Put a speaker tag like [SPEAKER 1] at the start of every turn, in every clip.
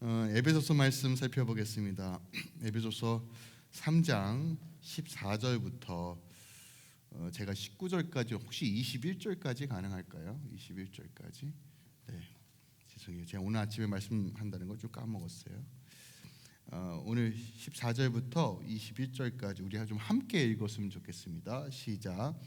[SPEAKER 1] 에베소서 말씀 살펴보겠습니다. 에베소서 3장 14절부터 제가 19절까지, 혹시 21절까지 가능할까요? 21절까지. 네, 죄송해요. 제가 오늘 아침에 말씀한다는 걸 좀 까먹었어요. 오늘 14절부터 21절까지 우리 좀 함께 읽었으면 좋겠습니다. 시작.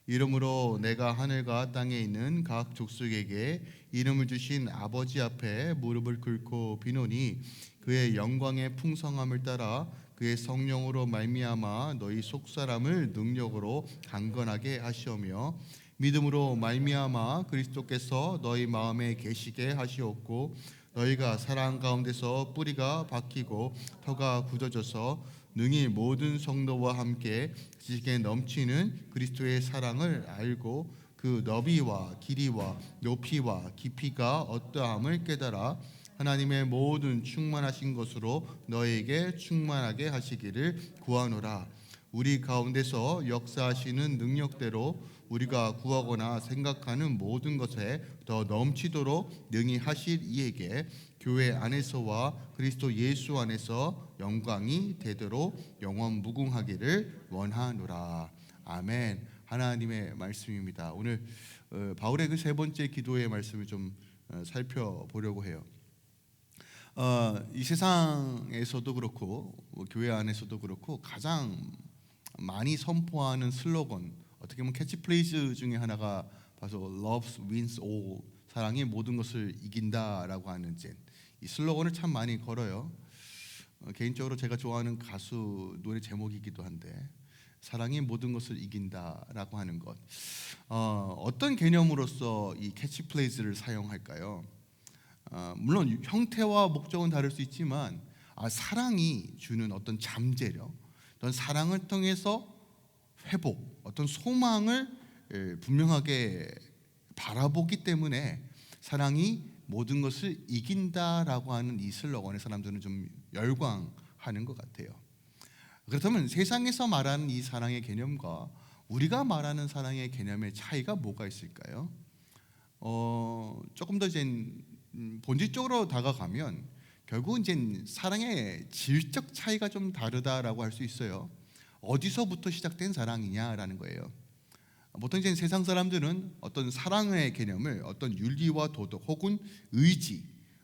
[SPEAKER 1] 이러므로 내가 하늘과 땅에 있는 각 족속에게 이름을 주신 아버지 앞에 무릎을 꿇고 비노니 그의 영광의 풍성함을 따라 그의 성령으로 말미암아 너희 속사람을 능력으로 강건하게 하시오며 믿음으로 말미암아 그리스도께서 너희 마음에 계시게 하시옵고 너희가 사랑 가운데서 뿌리가 박히고 터가 굳어져서 능히 모든 성도와 함께 지식에 넘치는 그리스도의 사랑을 알고 그 너비와 길이와 높이와 깊이가 어떠함을 깨달아 하나님의 모든 충만하신 것으로 너에게 충만하게 하시기를 구하노라. 우리 가운데서 역사하시는 능력대로 우리가 구하거나 생각하는 모든 것에 더 넘치도록 능히 하실 이에게 교회 안에서와 그리스도 예수 안에서 영광이 되도록 영원 무궁하기를 원하노라. 아멘. 하나님의 말씀입니다. 오늘 바울의 그 세 번째 기도의 말씀을 좀 살펴보려고 해요. 이 세상에서도 그렇고 교회 안에서도 그렇고 가장 많이 선포하는 슬로건, 어떻게 보면 캐치프레이즈 중에 하나가 바로 Love wins all, 사랑이 모든 것을 이긴다라고 하는 이 슬로건을 참 많이 걸어요. 개인적으로 제가 좋아하는 가수 노래 제목이기도 한데, 사랑이 모든 것을 이긴다라고 하는 것, 어떤 개념으로서 이 캐치프레이즈를 사용할까요? 물론 형태와 목적은 다를 수 있지만 사랑이 주는 어떤 잠재력, 어떤 사랑을 통해서 회복, 어떤 소망을 분명하게 바라보기 때문에 사랑이 모든 것을 이긴다라고 하는 이 슬로건에 사람들은 좀 열광하는 것 같아요. 그렇다면 세상에서 말하는 이 사랑의 개념과 우리가 말하는 사랑의 개념의 차이가 뭐가 있을까요? 조금 더 본질적으로 다가가면 결국 사랑의 질적 차이가 좀 다르다라고 할 수 있어요. 어디서부터 시작된 사랑이냐라는 거예요. 보통 세상 사람들은 어떤 사랑의 개념을 어떤 윤리와 도덕 혹은 의지,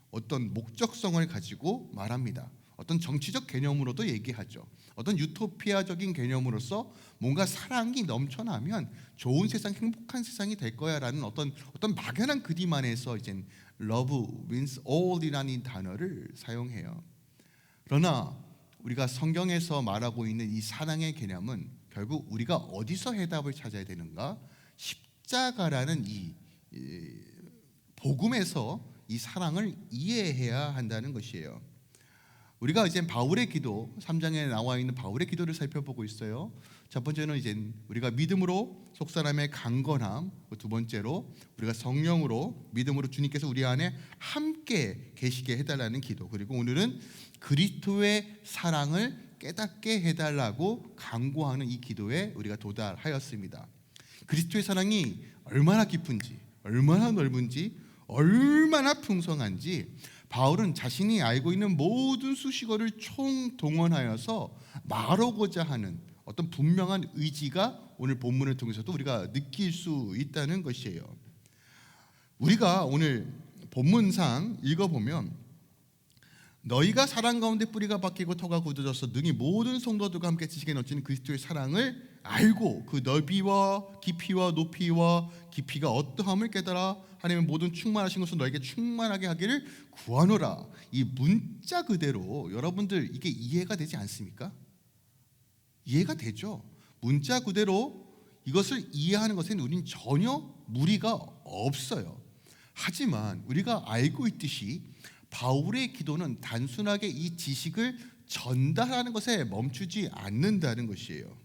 [SPEAKER 1] 어떤 목적성을 가지고 말합니다. 어떤 정치적 개념으로도 얘기하죠. 어떤 유토피아적인 개념으로서 뭔가 사랑이 넘쳐나면 좋은 세상, 행복한 세상이 될 거야라는 어떤 막연한 그림 안에서 Love wins all이라는 단어를 사용해요. 그러나 우리가 성경에서 말하고 있는 이 사랑의 개념은 결국 우리가 어디서 해답을 찾아야 되는가? 십자가라는 이 복음에서 이 사랑을 이해해야 한다는 것이에요. 우리가 바울의 기도, 3장에 나와 있는 바울의 기도를 살펴보고 있어요. 첫 번째는 우리가 믿음으로 속사람의 강건함, 두 번째로 우리가 성령으로 믿음으로 주님께서 우리 안에 함께 계시게 해달라는 기도, 그리고 오늘은 그리스도의 사랑을 깨닫게 해달라고 간구하는 이 기도에 우리가 도달하였습니다. 그리스도의 사랑이 얼마나 깊은지, 얼마나 넓은지, 얼마나 풍성한지 바울은 자신이 알고 있는 모든 수식어를 총동원하여서 말하고자 하는 어떤 분명한 의지가 오늘 본문을 통해서도 우리가 느낄 수 있다는 것이에요. 우리가 오늘 본문상 읽어보면 너희가 사랑 가운데 뿌리가 박히고 터가 굳어져서 능히 모든 성도들과 함께 지식에 넘치는 그리스도의 사랑을 알고 그 넓이와 깊이와 높이와 깊이가 어떠함을 깨달아 하나님의 모든 충만하신 것을 너에게 충만하게 하기를 구하노라. 이 문자 그대로 여러분들 이게 이해가 되지 않습니까? 이해가 되죠. 문자 그대로 이것을 이해하는 것에는 우린 전혀 무리가 없어요. 하지만 우리가 알고 있듯이 바울의 기도는 단순하게 이 지식을 전달하는 것에 멈추지 않는다는 것이에요.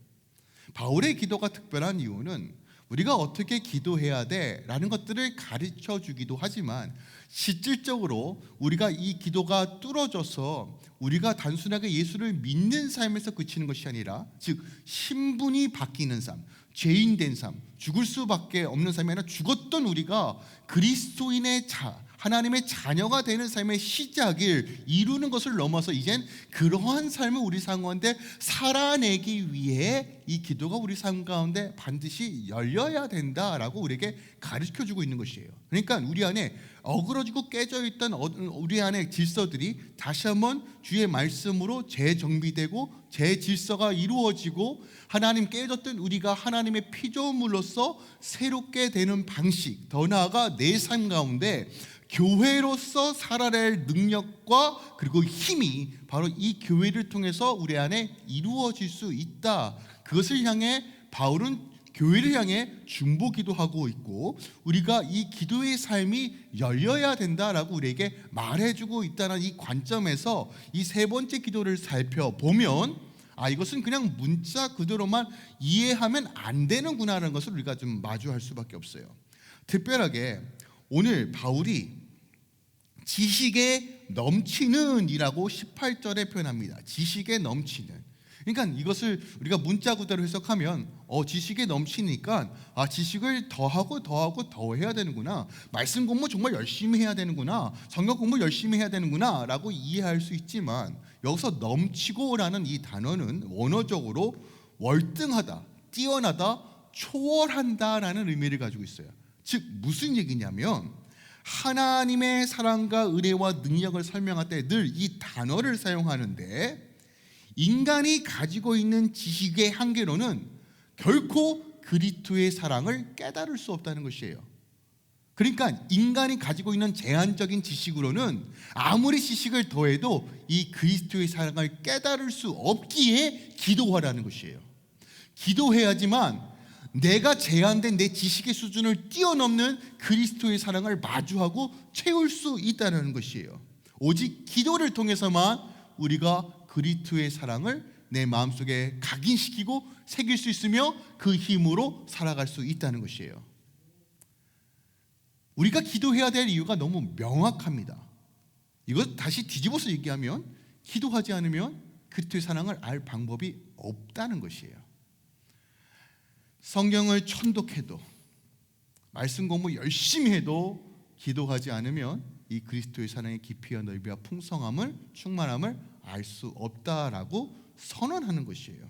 [SPEAKER 1] 바울의 기도가 특별한 이유는 우리가 어떻게 기도해야 돼 라는 것들을 가르쳐 주기도 하지만 실질적으로 우리가 이 기도가 뚫어져서 우리가 단순하게 예수를 믿는 삶에서 그치는 것이 아니라, 즉 신분이 바뀌는 삶, 죄인 된 삶, 죽을 수밖에 없는 삶이 아니라 죽었던 우리가 그리스도인의 하나님의 자녀가 되는 삶의 시작을 이루는 것을 넘어서 이젠 그러한 삶을 우리 삶 가운데 살아내기 위해 이 기도가 우리 삶 가운데 반드시 열려야 된다라고 우리에게 가르쳐주고 있는 것이에요. 그러니까 우리 안에 어그러지고 깨져있던 우리 안의 질서들이 다시 한번 주의 말씀으로 재정비되고 재질서가 이루어지고 하나님 깨졌던 우리가 하나님의 피조물로서 새롭게 되는 방식, 더 나아가 내 삶 가운데 교회로서 살아낼 능력과 그리고 힘이 바로 이 교회를 통해서 우리 안에 이루어질 수 있다. 그것을 향해 바울은 교회를 향해 중보기도 하고 있고 우리가 이 기도의 삶이 열려야 된다라고 우리에게 말해주고 있다는 이 관점에서 이 세 번째 기도를 살펴보면 이것은 그냥 문자 그대로만 이해하면 안 되는구나라는 것을 우리가 좀 마주할 수밖에 없어요. 특별하게 오늘 바울이 지식에 넘치는 이라고 18절에 표현합니다. 지식에 넘치는. 그러니까 이것을 우리가 문자 그대로 해석하면 지식에 넘치니까 지식을 더하고 더하고 더 해야 되는구나, 말씀 공부 정말 열심히 해야 되는구나, 성경 공부 열심히 해야 되는구나 라고 이해할 수 있지만 여기서 넘치고라는 이 단어는 원어적으로 월등하다, 뛰어나다, 초월한다라는 의미를 가지고 있어요. 즉 무슨 얘기냐면 하나님의 사랑과 은혜와 능력을 설명할 때 늘 이 단어를 사용하는데 인간이 가지고 있는 지식의 한계로는 결코 그리스도의 사랑을 깨달을 수 없다는 것이에요. 그러니까 인간이 가지고 있는 제한적인 지식으로는 아무리 지식을 더해도 이 그리스도의 사랑을 깨달을 수 없기에 기도하라는 것이에요. 기도해야지만 내가 제한된 내 지식의 수준을 뛰어넘는 그리스도의 사랑을 마주하고 채울 수 있다는 것이에요. 오직 기도를 통해서만 우리가 그리스도의 사랑을 내 마음속에 각인시키고 새길 수 있으며 그 힘으로 살아갈 수 있다는 것이에요. 우리가 기도해야 될 이유가 너무 명확합니다. 이것 다시 뒤집어서 얘기하면 기도하지 않으면 그리스도의 사랑을 알 방법이 없다는 것이에요. 성경을 천독해도 말씀 공부 열심히 해도 기도하지 않으면 이 그리스도의 사랑의 깊이와 넓이와 풍성함을 충만함을 알 수 없다라고 선언하는 것이에요.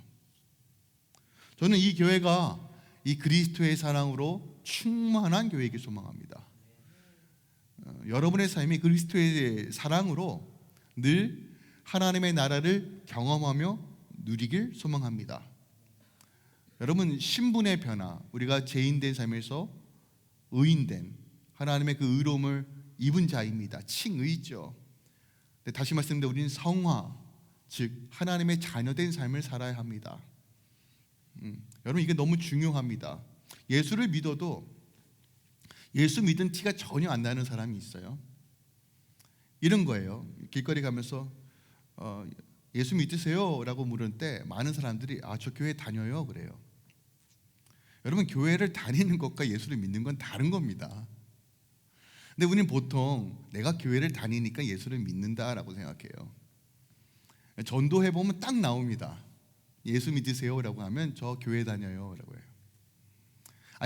[SPEAKER 1] 저는 이 교회가 이 그리스도의 사랑으로 충만한 교회이길 소망합니다. 여러분의 삶이 그리스도의 사랑으로 늘 하나님의 나라를 경험하며 누리길 소망합니다. 여러분 신분의 변화, 우리가 죄인된 삶에서 의인된 하나님의 그 의로움을 입은 자입니다. 칭의죠. 다시 말씀드리면 우리는 성화, 즉 하나님의 자녀된 삶을 살아야 합니다. 여러분 이게 너무 중요합니다. 예수를 믿어도 예수 믿은 티가 전혀 안 나는 사람이 있어요. 이런 거예요. 길거리 가면서 예수 믿으세요? 라고 물을 때 많은 사람들이 저 교회 다녀요 그래요. 여러분 교회를 다니는 것과 예수를 믿는 건 다른 겁니다. 근데 우리는 보통 내가 교회를 다니니까 예수를 믿는다라고 생각해요. 전도해보면 딱 나옵니다. 예수 믿으세요? 라고 하면 저 교회 다녀요 라고 해요.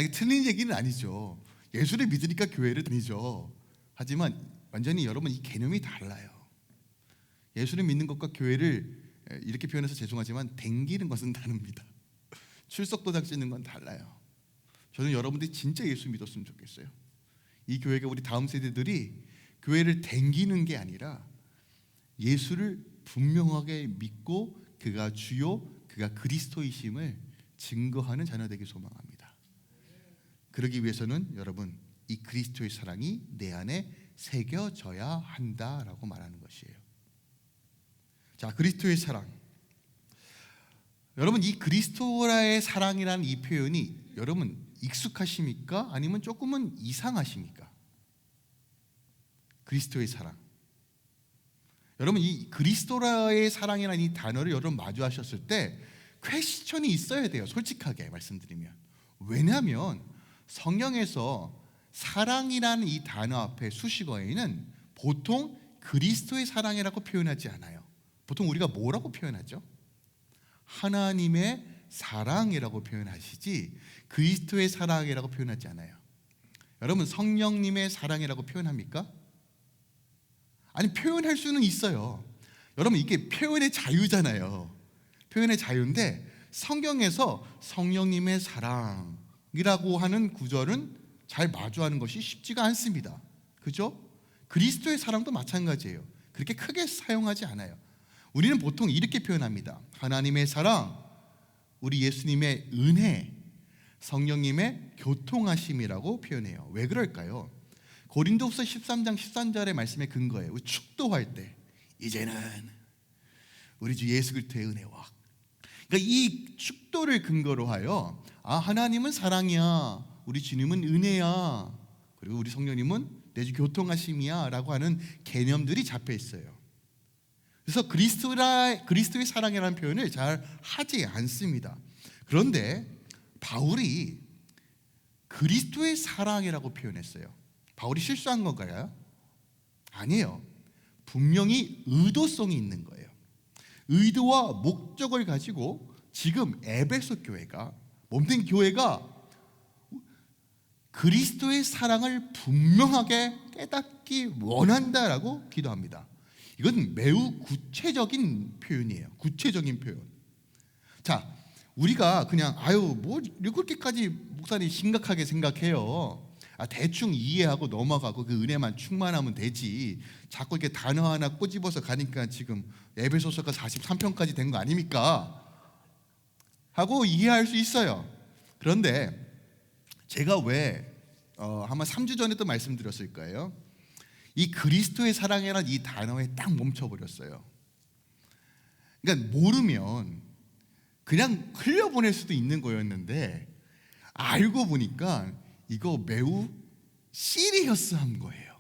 [SPEAKER 1] 이게 틀린 얘기는 아니죠. 예수를 믿으니까 교회를 다니죠. 하지만 완전히 여러분 이 개념이 달라요. 예수를 믿는 것과 교회를 이렇게 표현해서 죄송하지만 댕기는 것은 다릅니다. 출석도장 찍는 건 달라요. 저는 여러분들이 진짜 예수 믿었으면 좋겠어요. 이 교회가 우리 다음 세대들이 교회를 댕기는 게 아니라 예수를 분명하게 믿고 그가 주요, 그가 그리스도이심을 증거하는 자녀 되길 소망합니다. 그러기 위해서는 여러분 이 그리스도의 사랑이 내 안에 새겨져야 한다라고 말하는 것이에요. 자, 그리스도의 사랑. 여러분 이 그리스도라의 사랑이라는 이 표현이 여러분 익숙하십니까? 아니면 조금은 이상하십니까? 그리스도의 사랑. 여러분 이 그리스도라의 사랑이라는 이 단어를 여러분 마주하셨을 때 퀘스천이 있어야 돼요. 솔직하게 말씀드리면. 왜냐하면 성경에서 사랑이라는 이 단어 앞에 수식어에는 보통 그리스도의 사랑이라고 표현하지 않아요. 보통 우리가 뭐라고 표현하죠? 하나님의 사랑이라고 표현하시지 그리스도의 사랑이라고 표현하지 않아요. 여러분 성령님의 사랑이라고 표현합니까? 아니, 표현할 수는 있어요. 여러분, 이게 표현의 자유잖아요. 표현의 자유인데 성경에서 성령님의 사랑이라고 하는 구절은 잘 마주하는 것이 쉽지가 않습니다. 그죠? 그리스도의 사랑도 마찬가지예요. 그렇게 크게 사용하지 않아요. 우리는 보통 이렇게 표현합니다. 하나님의 사랑, 우리 예수님의 은혜, 성령님의 교통하심이라고 표현해요. 왜 그럴까요? 고린도후서 13장 13절의 말씀에 근거해요. 축도할 때 이제는 우리 주 예수 그리스도의 은혜와, 그러니까 이 축도를 근거로 하여 하나님은 사랑이야, 우리 주님은 은혜야, 그리고 우리 성령님은 내주 교통하심이야 라고 하는 개념들이 잡혀 있어요. 그래서 그리스도의 사랑이라는 표현을 잘 하지 않습니다. 그런데 바울이 그리스도의 사랑이라고 표현했어요. 바울이 실수한 건가요? 아니에요. 분명히 의도성이 있는 거예요. 의도와 목적을 가지고 지금 에베소 교회가, 몸된 교회가 그리스도의 사랑을 분명하게 깨닫기 원한다라고 기도합니다. 이건 매우 구체적인 표현이에요. 구체적인 표현. 자, 우리가 그냥 뭐 이렇게까지 목사님 심각하게 생각해요. 대충 이해하고 넘어가고 그 은혜만 충만하면 되지. 자꾸 이렇게 단어 하나 꼬집어서 가니까 지금 에베소서가 43편까지 된 거 아닙니까? 하고 이해할 수 있어요. 그런데 제가 왜 아마 3주 전에도 말씀드렸을 거예요. 이 그리스도의 사랑이라는 이 단어에 딱 멈춰버렸어요. 그러니까 모르면 그냥 흘려보낼 수도 있는 거였는데 알고 보니까 이거 매우 시리어스한 거예요.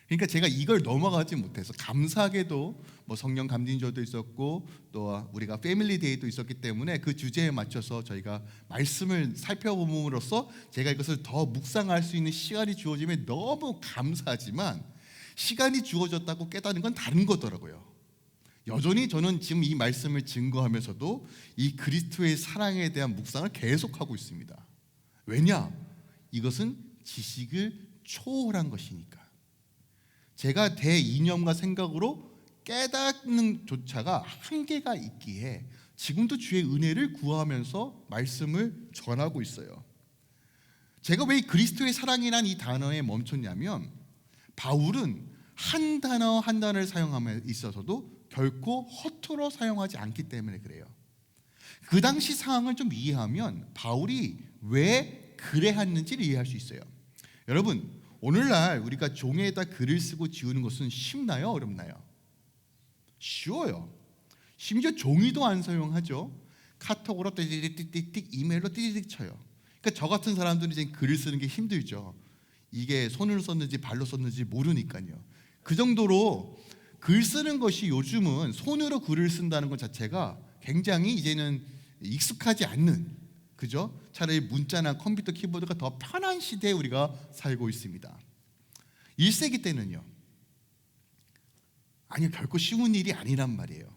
[SPEAKER 1] 그러니까 제가 이걸 넘어가지 못해서, 감사하게도 뭐 성령 감진조도 있었고 또 우리가 패밀리 데이도 있었기 때문에 그 주제에 맞춰서 저희가 말씀을 살펴봄으로써 제가 이것을 더 묵상할 수 있는 시간이 주어지면 너무 감사하지만, 시간이 주어졌다고 깨닫는 건 다른 거더라고요. 여전히 저는 지금 이 말씀을 증거하면서도 이 그리스도의 사랑에 대한 묵상을 계속하고 있습니다. 왜냐? 이것은 지식을 초월한 것이니까. 제가 대이념과 생각으로 깨닫는 조차가 한계가 있기에 지금도 주의 은혜를 구하면서 말씀을 전하고 있어요. 제가 왜 그리스도의 사랑이라는 이 단어에 멈췄냐면, 바울은 한 단어 한 단어를 사용함에 있어서도 결코 허투루 사용하지 않기 때문에 그래요. 그 당시 상황을 좀 이해하면 바울이 왜 그래 했는지를 이해할 수 있어요. 여러분, 오늘날 우리가 종이에다 글을 쓰고 지우는 것은 쉽나요? 어렵나요? 쉬워요. 심지어 종이도 안 사용하죠. 카톡으로 띠띠띠띠, 이메일로 띠띠띠 쳐요. 그러니까 저 같은 사람들은 이제 글을 쓰는 게 힘들죠. 이게 손으로 썼는지 발로 썼는지 모르니까요. 그 정도로 글 쓰는 것이, 요즘은 손으로 글을 쓴다는 것 자체가 굉장히 이제는 익숙하지 않는, 그죠? 차라리 문자나 컴퓨터 키보드가 더 편한 시대에 우리가 살고 있습니다. 1세기 때는요, 아니요, 결코 쉬운 일이 아니란 말이에요.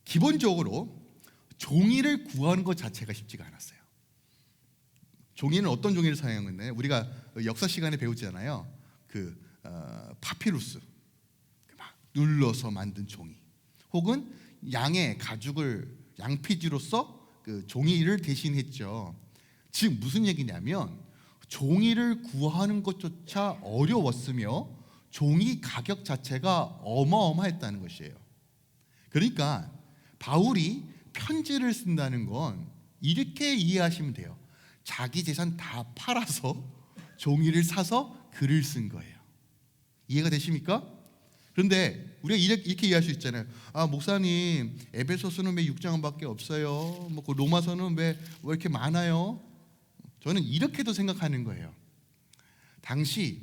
[SPEAKER 1] 기본적으로 종이를 구하는 것 자체가 쉽지가 않았어요. 종이는 어떤 종이를 사용했나요? 우리가 역사 시간에 배우잖아요. 파피루스, 막 눌러서 만든 종이, 혹은 양의 가죽을 양피지로써 그 종이를 대신했죠. 즉 무슨 얘기냐면, 종이를 구하는 것조차 어려웠으며 종이 가격 자체가 어마어마했다는 것이에요. 그러니까 바울이 편지를 쓴다는 건 이렇게 이해하시면 돼요. 자기 재산 다 팔아서 종이를 사서 글을 쓴 거예요. 이해가 되십니까? 그런데 우리가 이렇게 이해할 수 있잖아요. 목사님, 에베소서는 왜 6장밖에 없어요? 그 로마서는 왜 이렇게 많아요? 저는 이렇게도 생각하는 거예요. 당시,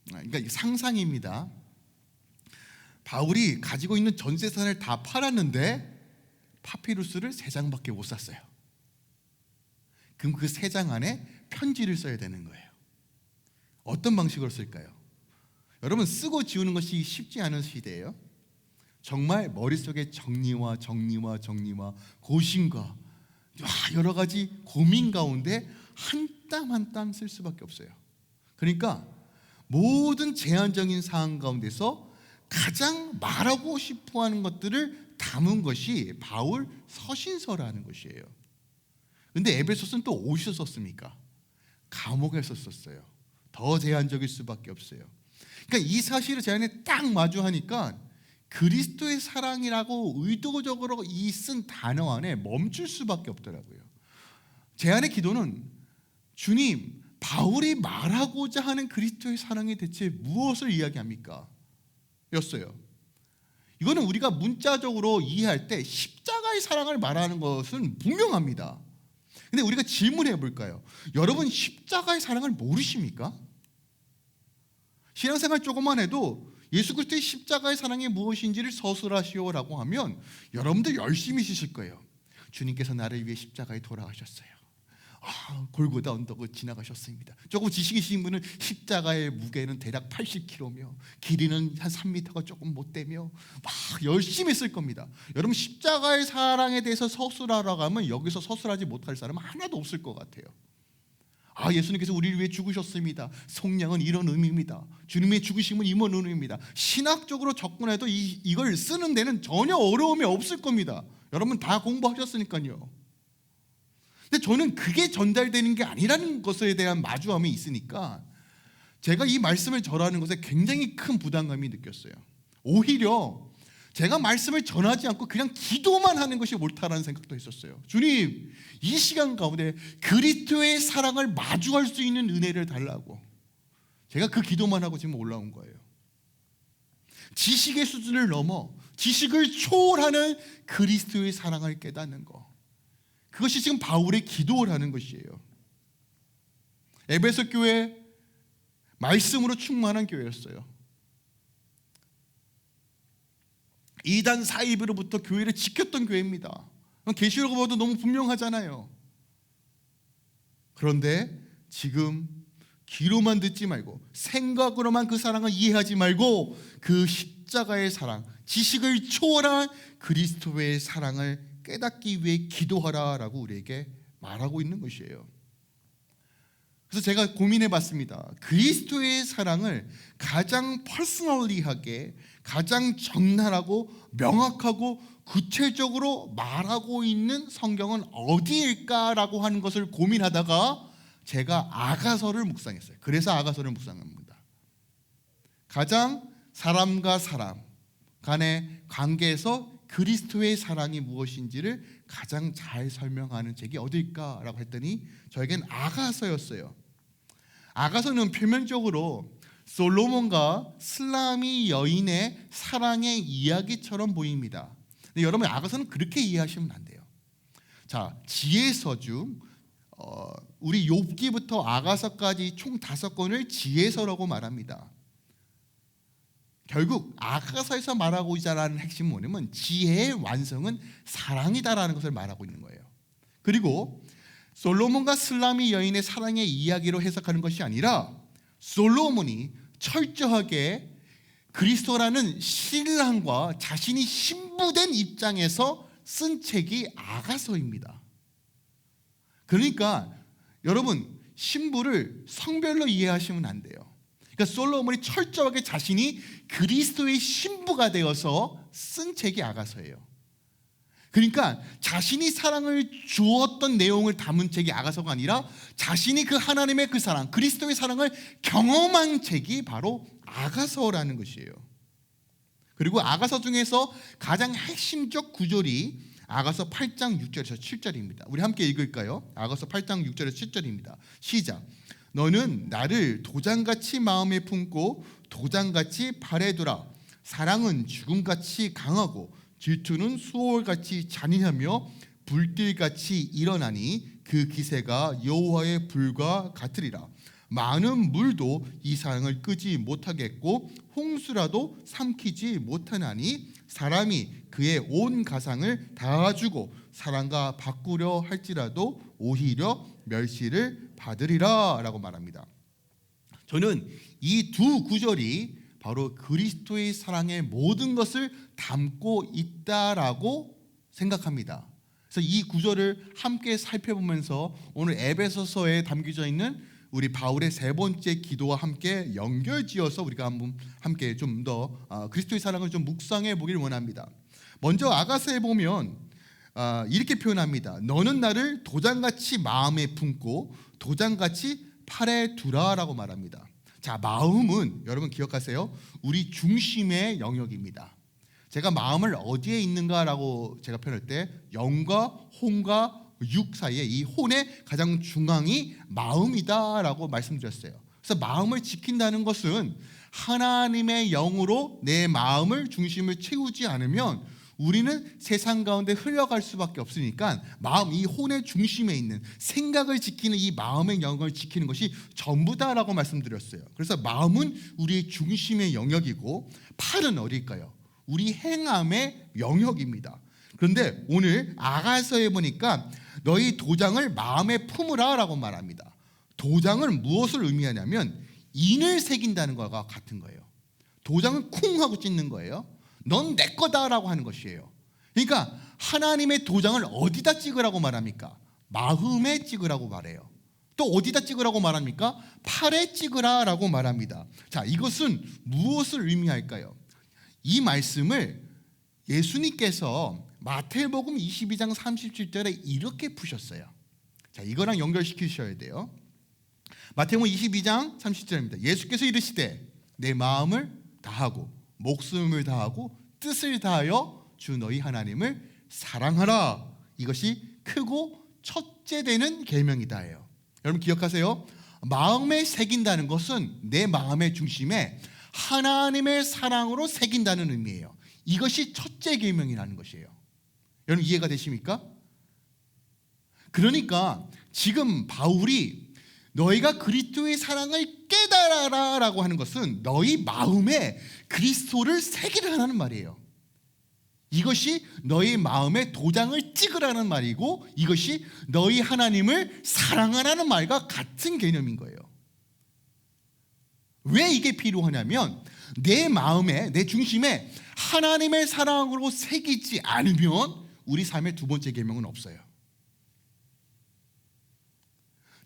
[SPEAKER 1] 그러니까 상상입니다. 바울이 가지고 있는 전 재산을 다 팔았는데 파피루스를 3장밖에 못 샀어요. 그럼 그 3장 안에 편지를 써야 되는 거예요. 어떤 방식으로 쓸까요? 여러분, 쓰고 지우는 것이 쉽지 않은 시대예요. 정말 머릿속에 정리와 고심과 여러 가지 고민 가운데 한 땀 한 땀 쓸 수밖에 없어요. 그러니까 모든 제한적인 상황 가운데서 가장 말하고 싶어하는 것들을 담은 것이 바울 서신서라는 것이에요. 근데 에베소서는 또 어디서 썼습니까? 감옥에서 썼어요. 더 제한적일 수밖에 없어요. 그러니까 이 사실을 제 안에 딱 마주하니까 그리스도의 사랑이라고 의도적으로 이 쓴 단어 안에 멈출 수밖에 없더라고요. 제 안의 기도는 주님, 바울이 말하고자 하는 그리스도의 사랑이 대체 무엇을 이야기합니까? 였어요. 이거는 우리가 문자적으로 이해할 때 십자가의 사랑을 말하는 것은 분명합니다. 근데 우리가 질문해 볼까요? 여러분 십자가의 사랑을 모르십니까? 신앙생활 조금만 해도 예수 그리스도의 십자가의 사랑이 무엇인지를 서술하시오라고 하면 여러분들 열심히 쓰실 거예요. 주님께서 나를 위해 십자가에 돌아가셨어요. 골고다 언덕을 지나가셨습니다. 조금 지식이 있으신 분은 십자가의 무게는 대략 80kg며 길이는 한 3m가 조금 못 되며 막 열심히 쓸 겁니다. 여러분 십자가의 사랑에 대해서 서술하라고 하면 여기서 서술하지 못할 사람은 하나도 없을 것 같아요. 예수님께서 우리를 위해 죽으셨습니다. 속량은 이런 의미입니다. 주님의 죽으심은 이런 의미입니다. 신학적으로 접근해도 이걸 쓰는 데는 전혀 어려움이 없을 겁니다. 여러분 다 공부하셨으니까요. 근데 저는 그게 전달되는 게 아니라는 것에 대한 마주함이 있으니까 제가 이 말씀을 전하는 것에 굉장히 큰 부담감이 느꼈어요. 오히려 제가 말씀을 전하지 않고 그냥 기도만 하는 것이 옳다라는 생각도 했었어요. 주님, 이 시간 가운데 그리스도의 사랑을 마주할 수 있는 은혜를 달라고. 제가 그 기도만 하고 지금 올라온 거예요. 지식의 수준을 넘어 지식을 초월하는 그리스도의 사랑을 깨닫는 것. 그것이 지금 바울의 기도라는 것이에요. 에베소 교회 말씀으로 충만한 교회였어요. 이단 사입으로부터 교회를 지켰던 교회입니다. 계시록을 봐도 너무 분명하잖아요. 그런데 지금 귀로만 듣지 말고 생각으로만 그 사랑을 이해하지 말고 그 십자가의 사랑, 지식을 초월한 그리스도의 사랑을 깨닫기 위해 기도하라라고 우리에게 말하고 있는 것이에요. 그래서 제가 고민해 봤습니다. 그리스도의 사랑을 가장 퍼스널리하게, 가장 적나라하고 명확하고 구체적으로 말하고 있는 성경은 어디일까라고 하는 것을 고민하다가 제가 아가서를 묵상했어요. 그래서 아가서를 묵상합니다. 가장 사람과 사람 간의 관계에서 그리스도의 사랑이 무엇인지를 가장 잘 설명하는 책이 어딜까라고 했더니 저에겐 아가서였어요. 아가서는 표면적으로 솔로몬과 슬라미 여인의 사랑의 이야기처럼 보입니다. 근데 여러분 아가서는 그렇게 이해하시면 안 돼요. 자, 지혜서 중 우리 욥기부터 아가서까지 총 5권을 지혜서라고 말합니다. 결국 아가서에서 말하고자 하는 핵심 뭐냐면 지혜의 완성은 사랑이다라는 것을 말하고 있는 거예요. 그리고 솔로몬과 슬라미 여인의 사랑의 이야기로 해석하는 것이 아니라 솔로몬이 철저하게 그리스도라는 신랑과 자신이 신부된 입장에서 쓴 책이 아가서입니다. 그러니까 여러분 신부를 성별로 이해하시면 안 돼요. 그러니까 솔로몬이 철저하게 자신이 그리스도의 신부가 되어서 쓴 책이 아가서예요. 그러니까 자신이 사랑을 주었던 내용을 담은 책이 아가서가 아니라 자신이 그 하나님의 그 사랑, 그리스도의 사랑을 경험한 책이 바로 아가서라는 것이에요. 그리고 아가서 중에서 가장 핵심적 구절이 아가서 8장 6절에서 7절입니다. 우리 함께 읽을까요? 아가서 8장 6절에서 7절입니다. 시작. 너는 나를 도장같이 마음에 품고 도장같이 발에 두라. 사랑은 죽음같이 강하고 질투는 수월같이 잔인하며 불길같이 일어나니 그 기세가 여호와의 불과 같으리라. 많은 물도 이 사랑을 끄지 못하겠고 홍수라도 삼키지 못하나니 사람이 그의 온 가상을 다 주고 사랑과 바꾸려 할지라도 오히려 멸시를 받으리라 라고 말합니다. 저는 이 두 구절이 바로 그리스도의 사랑의 모든 것을 담고 있다라고 생각합니다. 그래서 이 구절을 함께 살펴보면서 오늘 에베소서에 담겨져 있는 우리 바울의 세 번째 기도와 함께 연결지어서 우리가 함께 좀 더 그리스도의 사랑을 좀 묵상해 보길 원합니다. 먼저 아가서에 보면 이렇게 표현합니다. 너는 나를 도장같이 마음에 품고 도장같이 팔에 두라라고 말합니다. 자, 마음은 여러분 기억하세요. 우리 중심의 영역입니다. 제가 마음을 어디에 있는가라고 제가 표현할 때 영과 혼과 육 사이에 이 혼의 가장 중앙이 마음이다라고 말씀드렸어요. 그래서 마음을 지킨다는 것은 하나님의 영으로 내 마음을 중심을 채우지 않으면 우리는 세상 가운데 흘러갈 수밖에 없으니까 마음, 이 혼의 중심에 있는 생각을 지키는 이 마음의 영역을 지키는 것이 전부다라고 말씀드렸어요. 그래서 마음은 우리의 중심의 영역이고 팔은 어딜까요? 우리 행함의 영역입니다. 그런데 오늘 아가서에 보니까 너희 도장을 마음에 품으라 라고 말합니다. 도장은 무엇을 의미하냐면 인을 새긴다는 것과 같은 거예요. 도장은 쿵 하고 찍는 거예요. 넌 내 거다라고 하는 것이에요. 그러니까 하나님의 도장을 어디다 찍으라고 말합니까? 마음에 찍으라고 말해요. 또 어디다 찍으라고 말합니까? 팔에 찍으라라고 말합니다. 자, 이것은 무엇을 의미할까요? 이 말씀을 예수님께서 마태복음 22장 37절에 이렇게 푸셨어요. 자, 이거랑 연결시키셔야 돼요. 마태복음 22장 37절입니다. 예수께서 이르시되 내 마음을 다하고 목숨을 다하고 뜻을 다하여 주 너희 하나님을 사랑하라. 이것이 크고 첫째 되는 계명이다예요. 여러분 기억하세요. 마음에 새긴다는 것은 내 마음의 중심에 하나님의 사랑으로 새긴다는 의미예요. 이것이 첫째 계명이라는 것이에요. 여러분 이해가 되십니까? 그러니까 지금 바울이 너희가 그리스도의 사랑을 깨달아라 라고 하는 것은 너희 마음에 그리스도를 새기라는 말이에요. 이것이 너희 마음에 도장을 찍으라는 말이고 이것이 너희 하나님을 사랑하라는 말과 같은 개념인 거예요. 왜 이게 필요하냐면 내 마음에, 내 중심에 하나님의 사랑으로 새기지 않으면 우리 삶의 두 번째 계명은 없어요.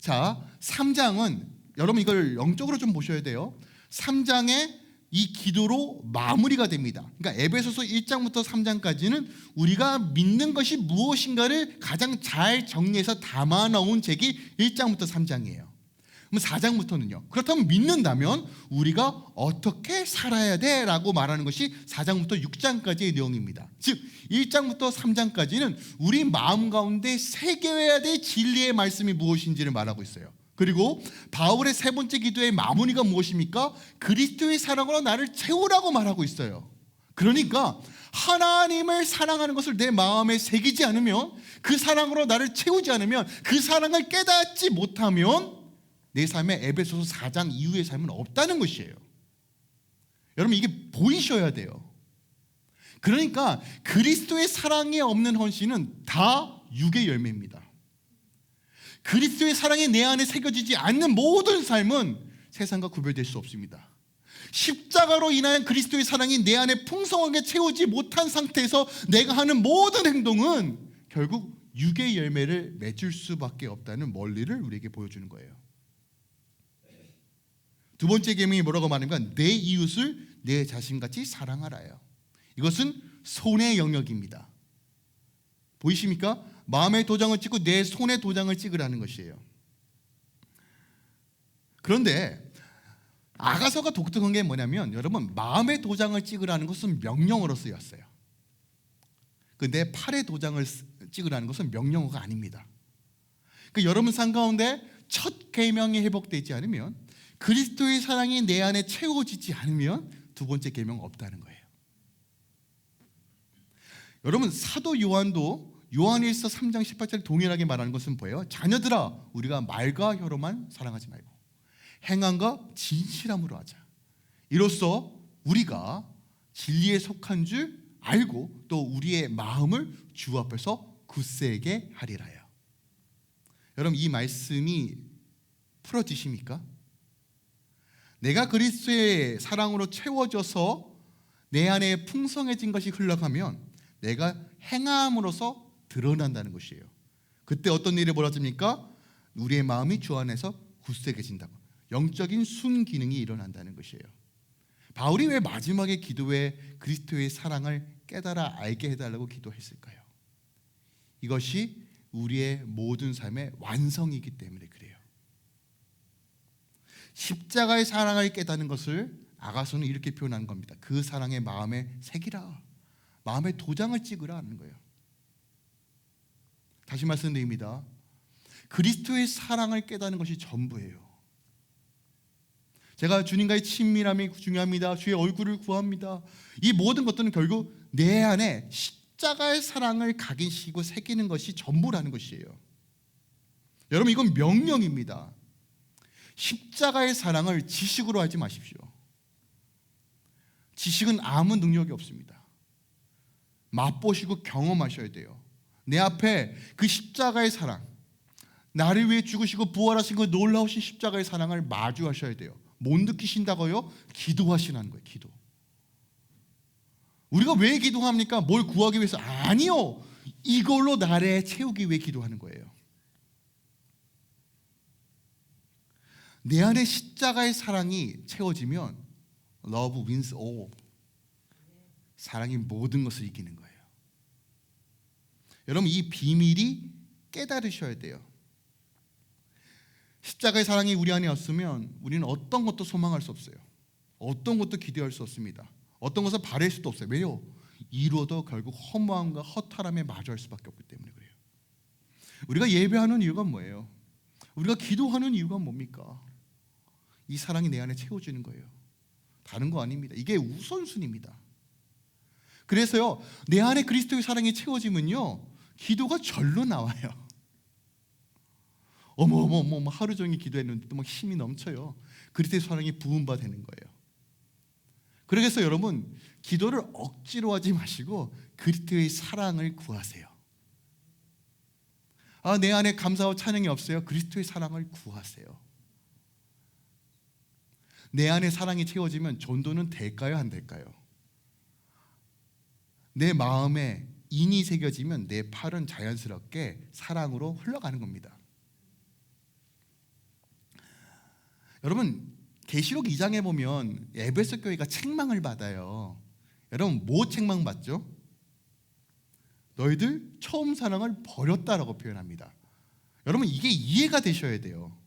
[SPEAKER 1] 자, 3장은 여러분 이걸 영적으로 좀 보셔야 돼요. 3장에 이 기도로 마무리가 됩니다. 그러니까 에베소서 1장부터 3장까지는 우리가 믿는 것이 무엇인가를 가장 잘 정리해서 담아 놓은 책이 1장부터 3장이에요. 그럼 4장부터는요. 그렇다면 믿는다면 우리가 어떻게 살아야 돼? 라고 말하는 것이 4장부터 6장까지의 내용입니다. 즉 1장부터 3장까지는 우리 마음 가운데 새겨야 될 진리의 말씀이 무엇인지를 말하고 있어요. 그리고 바울의 세 번째 기도의 마무리가 무엇입니까? 그리스도의 사랑으로 나를 채우라고 말하고 있어요. 그러니까 하나님을 사랑하는 것을 내 마음에 새기지 않으면, 그 사랑으로 나를 채우지 않으면, 그 사랑을 깨닫지 못하면 내 삶에 에베소서 4장 이후의 삶은 없다는 것이에요. 여러분 이게 보이셔야 돼요. 그러니까 그리스도의 사랑이 없는 헌신은 다 육의 열매입니다. 그리스도의 사랑이 내 안에 새겨지지 않는 모든 삶은 세상과 구별될 수 없습니다. 십자가로 인한 그리스도의 사랑이 내 안에 풍성하게 채우지 못한 상태에서 내가 하는 모든 행동은 결국 육의 열매를 맺을 수밖에 없다는 원리를 우리에게 보여주는 거예요. 두 번째 계명이 뭐라고 말하는가? 내 이웃을 내 자신같이 사랑하라요. 이것은 손의 영역입니다. 보이십니까? 마음의 도장을 찍고 내 손의 도장을 찍으라는 것이에요. 그런데 아가서가 독특한 게 뭐냐면 여러분 마음의 도장을 찍으라는 것은 명령어로 쓰였어요. 내 팔의 도장을 찍으라는 것은 명령어가 아닙니다. 그러니까 여러분 삶 가운데 첫 계명이 회복되지 않으면, 그리스도의 사랑이 내 안에 채워지지 않으면 두 번째 계명은 없다는 거예요. 여러분 사도 요한도 요한일서 3장 18절에 동일하게 말하는 것은 뭐예요? 자녀들아 우리가 말과 혀로만 사랑하지 말고 행함과 진실함으로 하자. 이로써 우리가 진리에 속한 줄 알고 또 우리의 마음을 주 앞에서 굳세게 하리라요. 여러분 이 말씀이 풀어지십니까? 내가 그리스도의 사랑으로 채워져서 내 안에 풍성해진 것이 흘러가면 내가 행함으로써 드러난다는 것이에요. 그때 어떤 일이 벌어집니까? 우리의 마음이 주 안에서 굳세게진다고. 영적인 순기능이 일어난다는 것이에요. 바울이 왜 마지막에 기도에 그리스도의 사랑을 깨달아 알게 해달라고 기도했을까요? 이것이 우리의 모든 삶의 완성이기 때문에 그래요. 십자가의 사랑을 깨닫는 것을 아가서는 이렇게 표현한 겁니다. 그 사랑의 마음에 새기라. 마음에 도장을 찍으라 하는 거예요. 다시 말씀드립니다. 그리스도의 사랑을 깨닫는 것이 전부예요. 제가 주님과의 친밀함이 중요합니다. 주의 얼굴을 구합니다. 이 모든 것들은 결국 내 안에 십자가의 사랑을 각인시키고 새기는 것이 전부라는 것이에요. 여러분, 이건 명령입니다. 십자가의 사랑을 지식으로 하지 마십시오. 지식은 아무 능력이 없습니다. 맛보시고 경험하셔야 돼요. 내 앞에 그 십자가의 사랑, 나를 위해 죽으시고 부활하신 그 놀라우신 십자가의 사랑을 마주하셔야 돼요. 못 느끼신다고요? 기도하시라는 거예요. 기도. 우리가 왜 기도합니까? 뭘 구하기 위해서? 아니요. 이걸로 나를 채우기 위해 기도하는 거예요. 내 안에 십자가의 사랑이 채워지면 Love wins all. 사랑이 모든 것을 이기는 거예요. 여러분, 이 비밀이 깨달으셔야 돼요. 십자가의 사랑이 우리 안에 없으면 우리는 어떤 것도 소망할 수 없어요. 어떤 것도 기대할 수 없습니다. 어떤 것을 바랄 수도 없어요. 왜요? 이루어도 결국 허무함과 허탈함에 마주할 수밖에 없기 때문에 그래요. 우리가 예배하는 이유가 뭐예요? 우리가 기도하는 이유가 뭡니까? 이 사랑이 내 안에 채워지는 거예요. 다른 거 아닙니다. 이게 우선순위입니다. 그래서요, 내 안에 그리스도의 사랑이 채워지면요, 기도가 절로 나와요. 어머 하루 종일 기도했는데 또 막 힘이 넘쳐요. 그리스도의 사랑이 부음바 되는 거예요. 그래서 여러분, 기도를 억지로 하지 마시고 그리스도의 사랑을 구하세요. 내 안에 감사와 찬양이 없어요. 그리스도의 사랑을 구하세요. 내 안에 사랑이 채워지면 전도는 될까요? 안 될까요? 내 마음에 인이 새겨지면 내 팔은 자연스럽게 사랑으로 흘러가는 겁니다. 여러분, 계시록 2장에 보면 에베소 교회가 책망을 받아요. 여러분, 뭐 책망받죠? 너희들 처음 사랑을 버렸다라고 표현합니다. 여러분, 이게 이해가 되셔야 돼요.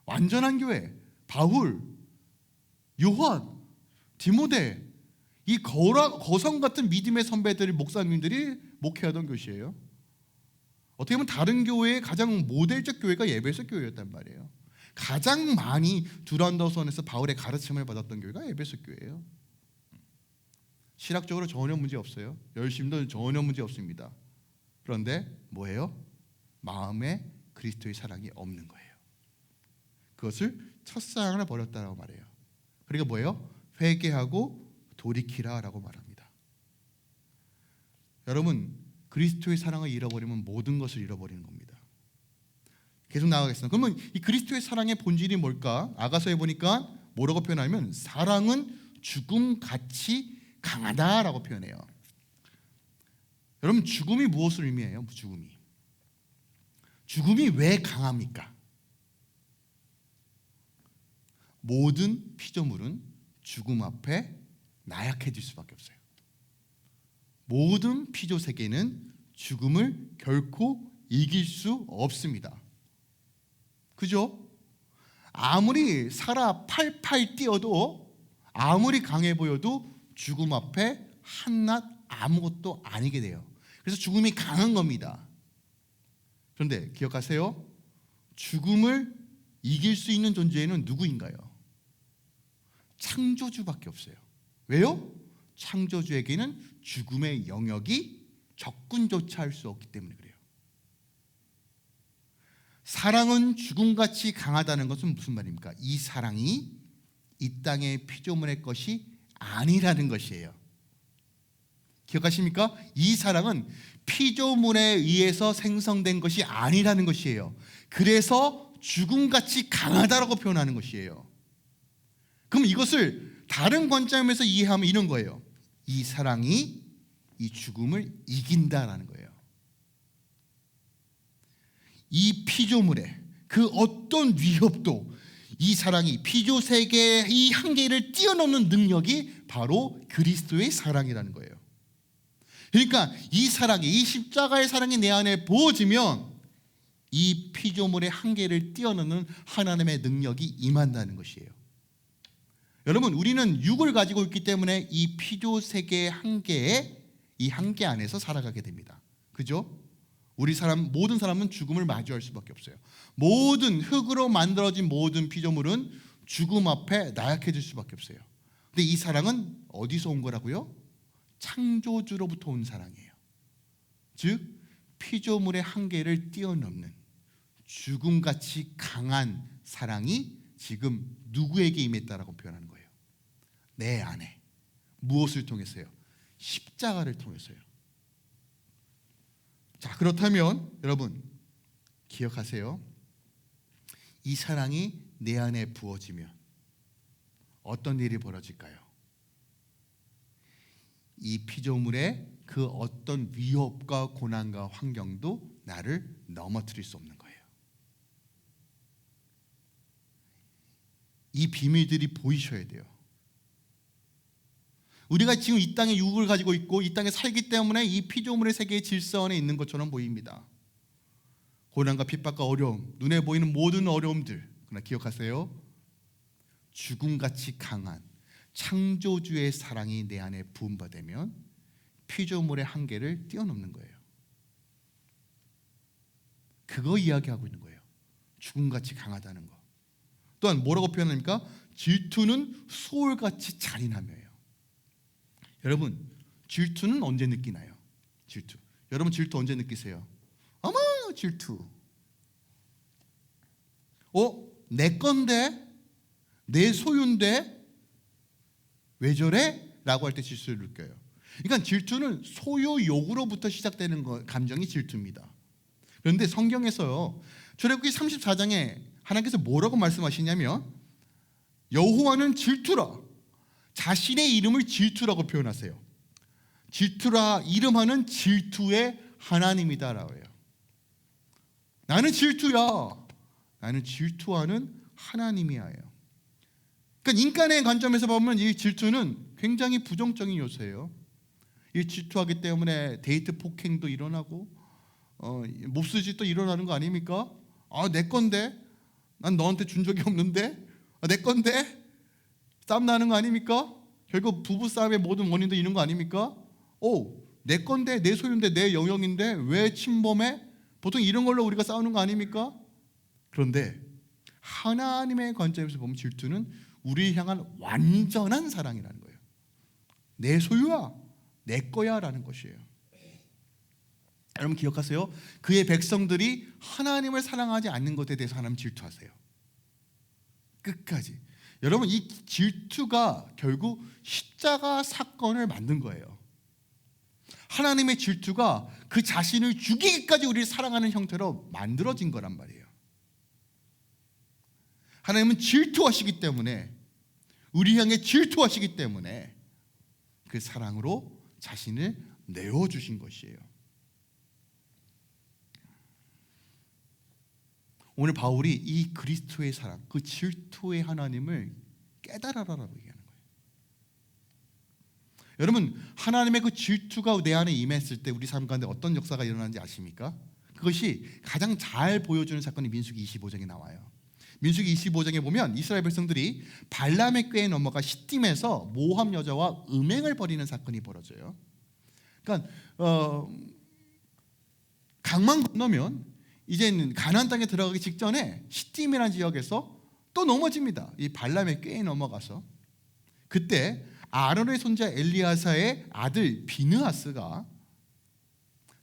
[SPEAKER 1] 완전한 교회, 바울, 요한, 디모데, 이 거성 같은 믿음의 선배들, 목사님들이 목회하던 교회예요. 어떻게 보면 다른 교회의 가장 모델적 교회가 에베소 교회였단 말이에요. 가장 많이 두란노선에서 바울의 가르침을 받았던 교회가 에베소 교회예요. 실학적으로 전혀 문제 없어요. 열심도 전혀 문제 없습니다. 그런데 뭐예요? 마음에 그리스도의 사랑이 없는 거예요. 그것을 첫사랑을 버렸다라고 말해요. 그러니까 뭐예요? 회개하고 돌이키라라고 말합니다. 여러분, 그리스도의 사랑을 잃어버리면 모든 것을 잃어버리는 겁니다. 계속 나가겠습니다. 그러면 이 그리스도의 사랑의 본질이 뭘까? 아가서에 보니까 뭐라고 표현하면 사랑은 죽음같이 강하다라고 표현해요. 여러분, 죽음이 무엇을 의미해요? 죽음이 왜 강합니까? 모든 피조물은 죽음 앞에 나약해질 수밖에 없어요. 모든 피조 세계는 죽음을 결코 이길 수 없습니다. 그죠? 아무리 살아 팔팔 뛰어도, 아무리 강해 보여도 죽음 앞에 한낱 아무것도 아니게 돼요. 그래서 죽음이 강한 겁니다. 그런데 기억하세요. 죽음을 이길 수 있는 존재는 누구인가요? 창조주밖에 없어요. 왜요? 창조주에게는 죽음의 영역이 적군조차 할 수 없기 때문에 그래요. 사랑은 죽음같이 강하다는 것은 무슨 말입니까? 이 사랑이 이 땅의 피조물의 것이 아니라는 것이에요. 기억하십니까? 이 사랑은 피조물에 의해서 생성된 것이 아니라는 것이에요. 그래서 죽음같이 강하다라고 표현하는 것이에요. 그럼 이것을 다른 관점에서 이해하면 이런 거예요. 이 사랑이 이 죽음을 이긴다라는 거예요. 이 피조물에, 그 어떤 위협도 이 사랑이 피조 세계의 이 한계를 뛰어넘는 능력이 바로 그리스도의 사랑이라는 거예요. 그러니까 이 사랑이, 이 십자가의 사랑이 내 안에 부어지면 이 피조물의 한계를 뛰어넘는 하나님의 능력이 임한다는 것이에요. 여러분, 우리는 육을 가지고 있기 때문에 이 피조 세계의 한계에, 이 한계 안에서 살아가게 됩니다. 그죠? 모든 사람은 죽음을 마주할 수밖에 없어요. 모든 흙으로 만들어진 모든 피조물은 죽음 앞에 나약해질 수밖에 없어요. 근데 이 사랑은 어디서 온 거라고요? 창조주로부터 온 사랑이에요. 즉 피조물의 한계를 뛰어넘는 죽음같이 강한 사랑이 지금 누구에게 임했다라고 표현하는 거예요. 내 안에. 무엇을 통해서요? 십자가를 통해서요. 자, 그렇다면 여러분 기억하세요. 이 사랑이 내 안에 부어지면 어떤 일이 벌어질까요? 이 피조물의 그 어떤 위협과 고난과 환경도 나를 넘어뜨릴 수 없는 거예요. 이 비밀들이 보이셔야 돼요. 우리가 지금 이 땅에 육을 가지고 있고 이 땅에 살기 때문에 이 피조물의 세계의 질서 안에 있는 것처럼 보입니다. 고난과 핍박과 어려움, 눈에 보이는 모든 어려움들, 그러나 기억하세요. 죽음같이 강한 창조주의 사랑이 내 안에 부음받으면 피조물의 한계를 뛰어넘는 거예요. 그거 이야기하고 있는 거예요. 죽음같이 강하다는 거. 또한 뭐라고 표현합니까? 질투는 소울같이 잔인하며요. 여러분, 질투는 언제 느끼나요? 질투. 여러분 질투 언제 느끼세요? 어머, 질투. 내 건데, 내 소유인데 왜 저래? 라고 할 때 질투를 느껴요. 그러니까 질투는 소유욕으로부터 시작되는 감정이 질투입니다. 그런데 성경에서요, 출애굽기 34장에 하나님께서 뭐라고 말씀하시냐면 여호와는 질투라, 자신의 이름을 질투라고 표현하세요. 질투라 이름하는 질투의 하나님이다라고 해요. 나는 질투야. 나는 질투하는 하나님이야요. 그러니까 인간의 관점에서 보면 이 질투는 굉장히 부정적인 요소예요. 이 질투하기 때문에 데이트 폭행도 일어나고 몹쓸 짓도 일어나는 거 아닙니까? 내 건데, 난 너한테 준 적이 없는데, 내 건데, 싸움 나는 거 아닙니까? 결국 부부 싸움의 모든 원인도 이런 거 아닙니까? 내 건데, 내 소유인데, 내 영역인데 왜 침범해? 보통 이런 걸로 우리가 싸우는 거 아닙니까? 그런데 하나님의 관점에서 보면 질투는 우리를 향한 완전한 사랑이라는 거예요. 내 소유야, 내 거야 라는 것이에요. 여러분 기억하세요. 그의 백성들이 하나님을 사랑하지 않는 것에 대해서 하나님 질투하세요. 끝까지. 여러분 이 질투가 결국 십자가 사건을 만든 거예요. 하나님의 질투가 그 자신을 죽이기까지 우리를 사랑하는 형태로 만들어진 거란 말이에요. 하나님은 질투하시기 때문에, 우리 향해 질투하시기 때문에 그 사랑으로 자신을 내어주신 것이에요. 오늘 바울이 이 그리스도의 사랑, 그 질투의 하나님을 깨달아라라고 얘기하는 거예요. 여러분 하나님의 그 질투가 내 안에 임했을 때 우리 삶 가운데 어떤 역사가 일어나는지 아십니까? 그것이 가장 잘 보여주는 사건이 민수기 25장에 나와요. 민수기 25장에 보면 이스라엘 백성들이 발람의 꾀에 넘어가 시딤에서 모압 여자와 음행을 벌이는 사건이 벌어져요. 그러니까 강만 건너면 이제는 가나안 땅에 들어가기 직전에 시딤이라는 지역에서 또 넘어집니다. 이 발람의 꾀에 넘어가서 그때 아론의 손자 엘리야사의 아들 비느하스가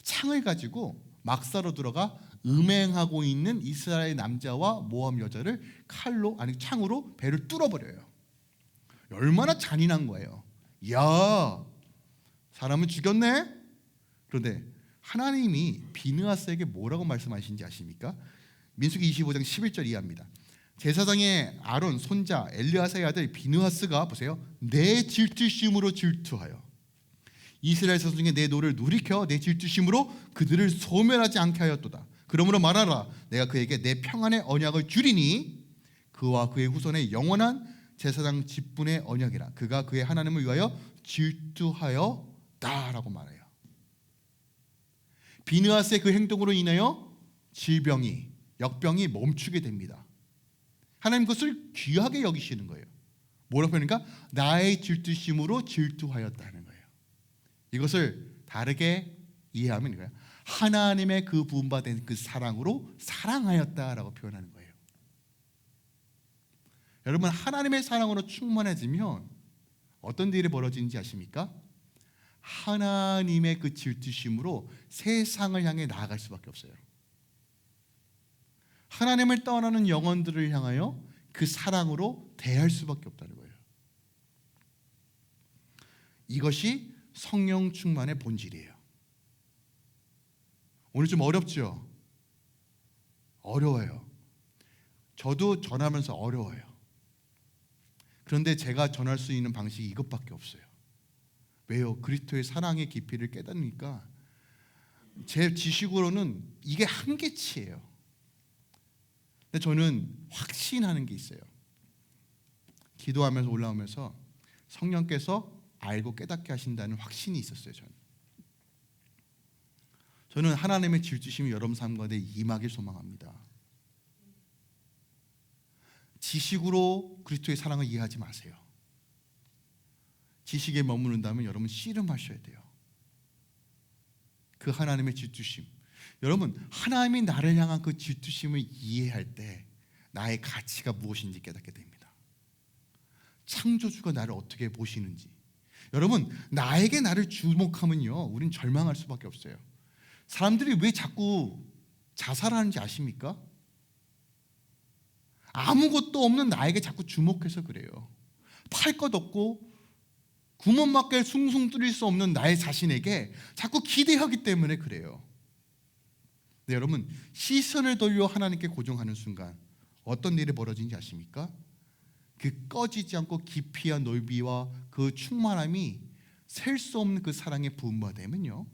[SPEAKER 1] 창을 가지고 막사로 들어가 음행하고 있는 이스라엘 남자와 모압 여자를 창으로 배를 뚫어버려요. 얼마나 잔인한 거예요. 야, 사람을 죽였네? 그런데 하나님이 비느하스에게 뭐라고 말씀하신지 아십니까? 민수기 25장 11절 이하입니다. 제사장의 아론 손자 엘리야사의 아들 비느하스가 보세요. 내 질투심으로 질투하여 이스라엘 자손 중에 내 노를 누리켜 내 질투심으로 그들을 소멸하지 않게 하였도다. 그러므로 말하라. 내가 그에게 내 평안의 언약을 주리니 그와 그의 후손의 영원한 제사장 직분의 언약이라. 그가 그의 하나님을 위하여 질투하였다라고 말해요. 비느하스의 그 행동으로 인하여 질병이, 역병이 멈추게 됩니다. 하나님 그것을 귀하게 여기시는 거예요. 뭐라고 하니까 나의 질투심으로 질투하였다는 거예요. 이것을 다르게 이해하면 이거예요. 하나님의 그 부음받은 그 사랑으로 사랑하였다라고 표현하는 거예요. 여러분, 하나님의 사랑으로 충만해지면 어떤 일이 벌어지는지 아십니까? 하나님의 그 질투심으로 세상을 향해 나아갈 수밖에 없어요. 하나님을 떠나는 영혼들을 향하여 그 사랑으로 대할 수밖에 없다는 거예요. 이것이 성령 충만의 본질이에요. 오늘 좀 어렵죠? 어려워요. 저도 전하면서 어려워요. 그런데 제가 전할 수 있는 방식이 이것밖에 없어요. 왜요? 그리스도의 사랑의 깊이를 깨닫으니까 제 지식으로는 이게 한계치예요. 근데 저는 확신하는 게 있어요. 기도하면서 올라오면서 성령께서 알고 깨닫게 하신다는 확신이 있었어요. 저는 하나님의 질투심이 여러분 삶 가운데 임하길 소망합니다. 지식으로 그리스도의 사랑을 이해하지 마세요. 지식에 머무른다면 여러분 씨름하셔야 돼요. 그 하나님의 질투심. 여러분, 하나님이 나를 향한 그 질투심을 이해할 때 나의 가치가 무엇인지 깨닫게 됩니다. 창조주가 나를 어떻게 보시는지. 여러분, 나에게 나를 주목하면요, 우린 절망할 수밖에 없어요. 사람들이 왜 자꾸 자살하는지 아십니까? 아무것도 없는 나에게 자꾸 주목해서 그래요. 팔 것 없고 구멍밖에 숭숭 뚫릴 수 없는 나의 자신에게 자꾸 기대하기 때문에 그래요. 네, 여러분, 시선을 돌려 하나님께 고정하는 순간 어떤 일이 벌어지는지 아십니까? 그 꺼지지 않고 깊이와 넓이와 그 충만함이 셀 수 없는 그 사랑의 부음받으면요,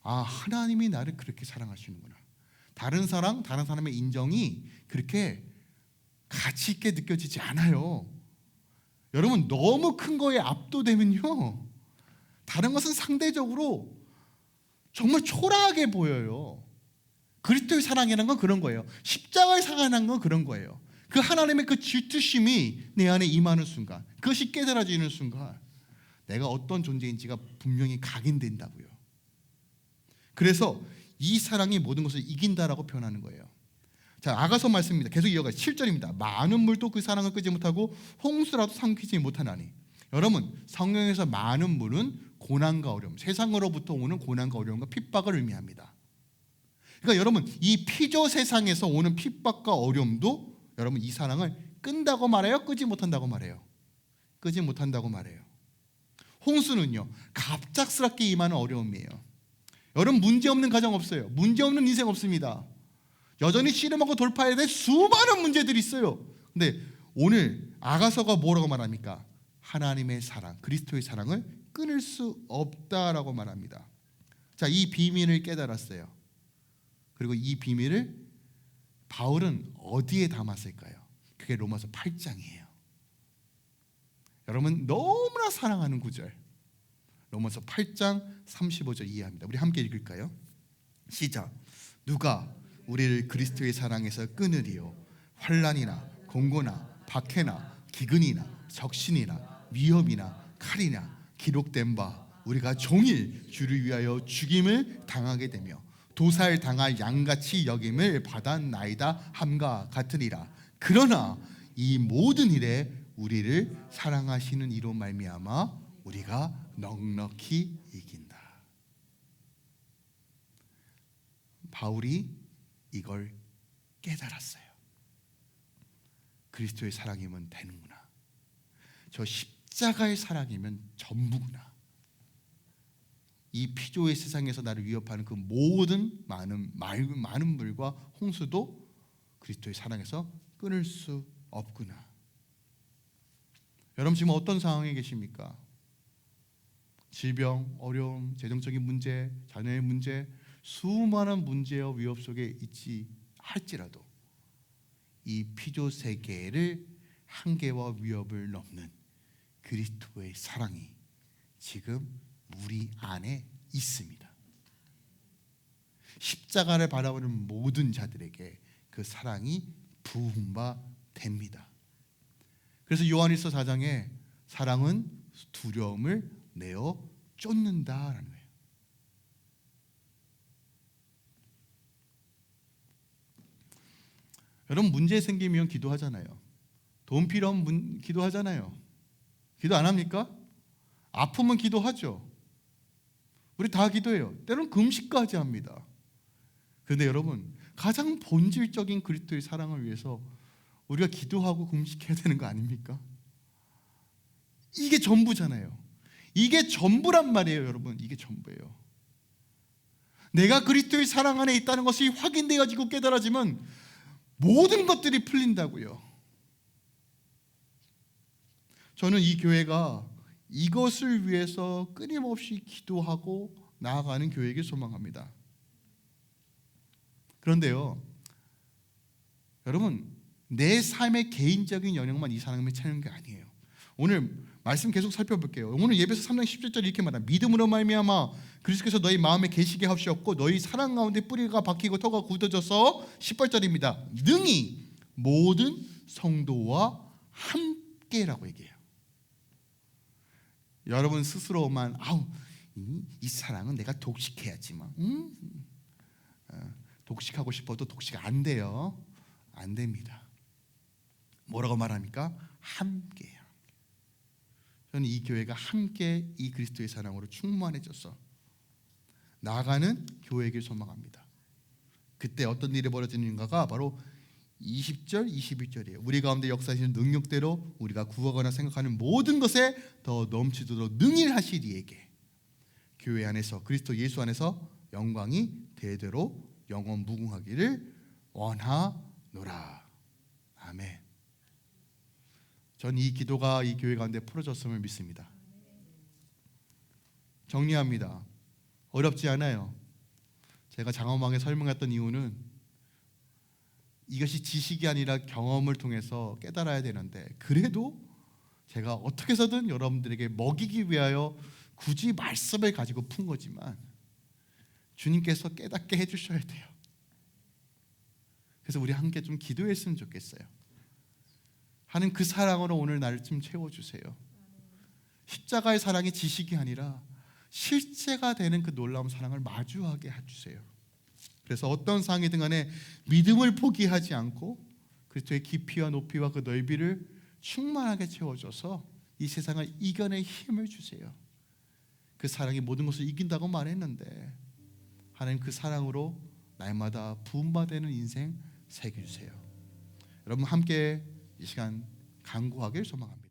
[SPEAKER 1] 아, 하나님이 나를 그렇게 사랑하시는구나. 다른 사랑, 다른 사람의 인정이 그렇게 가치 있게 느껴지지 않아요. 여러분, 너무 큰 거에 압도되면요, 다른 것은 상대적으로 정말 초라하게 보여요. 그리스도의 사랑이라는 건 그런 거예요. 십자가의 사랑이라는 건 그런 거예요. 그 하나님의 그 질투심이 내 안에 임하는 순간, 그것이 깨달아지는 순간 내가 어떤 존재인지가 분명히 각인된다고요. 그래서 이 사랑이 모든 것을 이긴다라고 표현하는 거예요. 자, 아가서 말씀입니다. 계속 이어가요. 7절입니다. 많은 물도 그 사랑을 끄지 못하고 홍수라도 삼키지 못하나니. 여러분, 성경에서 많은 물은 고난과 어려움, 세상으로부터 오는 고난과 어려움과 핍박을 의미합니다. 그러니까 여러분, 이 피조 세상에서 오는 핍박과 어려움도 여러분 이 사랑을 끈다고 말해요? 끄지 못한다고 말해요? 끄지 못한다고 말해요. 홍수는요, 갑작스럽게 임하는 어려움이에요. 여러분, 문제 없는 가정 없어요. 문제 없는 인생 없습니다. 여전히 씨름하고 돌파해야 될 수많은 문제들이 있어요. 근데 오늘 아가서가 뭐라고 말합니까? 하나님의 사랑, 그리스도의 사랑을 끊을 수 없다라고 말합니다. 자, 이 비밀을 깨달았어요. 그리고 이 비밀을 바울은 어디에 담았을까요? 그게 로마서 8장이에요. 여러분, 너무나 사랑하는 구절, 로마서 8장 35절 이해합니다. 우리 함께 읽을까요? 시작. 누가 우리를 그리스도의 사랑에서 끊으리요? 환난이나 공고나 박해나 기근이나 적신이나 위협이나 칼이나 기록된 바 우리가 종일 주를 위하여 죽임을 당하게 되며 도살 당할 양같이 여김을 받았나이다 함과 같으리라. 그러나 이 모든 일에 우리를 사랑하시는 이로 말미암아 우리가 넉넉히 이긴다. 바울이 이걸 깨달았어요. 그리스도의 사랑이면 되는구나. 저 십자가의 사랑이면 전부구나. 이 피조의 세상에서 나를 위협하는 그 모든 많은 물과 홍수도 그리스도의 사랑에서 끊을 수 없구나. 여러분, 지금 어떤 상황에 계십니까? 질병, 어려움, 재정적인 문제, 자녀의 문제, 수많은 문제와 위협 속에 있지 할지라도 이 피조 세계를 한계와 위협을 넘는 그리스도의 사랑이 지금 우리 안에 있습니다. 십자가를 바라보는 모든 자들에게 그 사랑이 부음바 됩니다. 그래서 요한일서 4장에 사랑은 두려움을 내어 쫓는다라는 거예요. 여러분, 문제 생기면 기도하잖아요. 돈 필요하면 기도하잖아요. 기도 안 합니까? 아프면 기도하죠. 우리 다 기도해요. 때로는 금식까지 합니다. 그런데 여러분, 가장 본질적인 그리스도의 사랑을 위해서 우리가 기도하고 금식해야 되는 거 아닙니까? 이게 전부잖아요. 이게 전부란 말이에요, 여러분. 이게 전부예요. 내가 그리스도의 사랑 안에 있다는 것이 확인되어지고 깨달아지면 모든 것들이 풀린다고요. 저는 이 교회가 이것을 위해서 끊임없이 기도하고 나아가는 교회이길 소망합니다. 그런데요, 여러분, 내 삶의 개인적인 영역만 이 사랑을 찾는 게 아니에요. 오늘 말씀 계속 살펴볼게요. 오늘 예배서 3장 17절 이렇게 말합니다. 믿음으로 말미암아 그리스도께서 너희 마음에 계시게 하시었고 너희 사랑 가운데 뿌리가 박히고 터가 굳어져서 18절입니다. 능히 모든 성도와 함께라고 얘기해요. 여러분 스스로만 이 사랑은 내가 독식해야지만 독식하고 싶어도 독식 안 돼요. 안 됩니다. 뭐라고 말합니까? 함께요. 저는 이 교회가 함께 이 그리스도의 사랑으로 충만해져서 나아가는 교회이길 소망합니다. 그때 어떤 일이 벌어지는가가 바로 20절, 21절이에요. 우리 가운데 역사하시는 능력대로 우리가 구하거나 생각하는 모든 것에 더 넘치도록 능히 하시리에게 교회 안에서 그리스도 예수 안에서 영광이 대대로 영원 무궁하기를 원하노라. 아멘. 전 이 기도가 이 교회 가운데 풀어졌음을 믿습니다. 정리합니다. 어렵지 않아요. 제가 장엄하게 설명했던 이유는 이것이 지식이 아니라 경험을 통해서 깨달아야 되는데, 그래도 제가 어떻게 해서든 여러분들에게 먹이기 위하여 굳이 말씀을 가지고 푼 거지만 주님께서 깨닫게 해주셔야 돼요. 그래서 우리 함께 좀 기도했으면 좋겠어요. 하는 그 사랑으로 오늘 나를 좀 채워주세요. 십자가의 사랑이 지식이 아니라 실제가 되는 그 놀라운 사랑을 마주하게 해주세요. 그래서 어떤 상황이든 간에 믿음을 포기하지 않고 그리스도의 깊이와 높이와 그 넓이를 충만하게 채워줘서 이 세상을 이겨낼 힘을 주세요. 그 사랑이 모든 것을 이긴다고 말했는데 하나님 그 사랑으로 날마다 부음받는 인생 새겨주세요. 여러분 함께 이 시간 간구하길 소망합니다.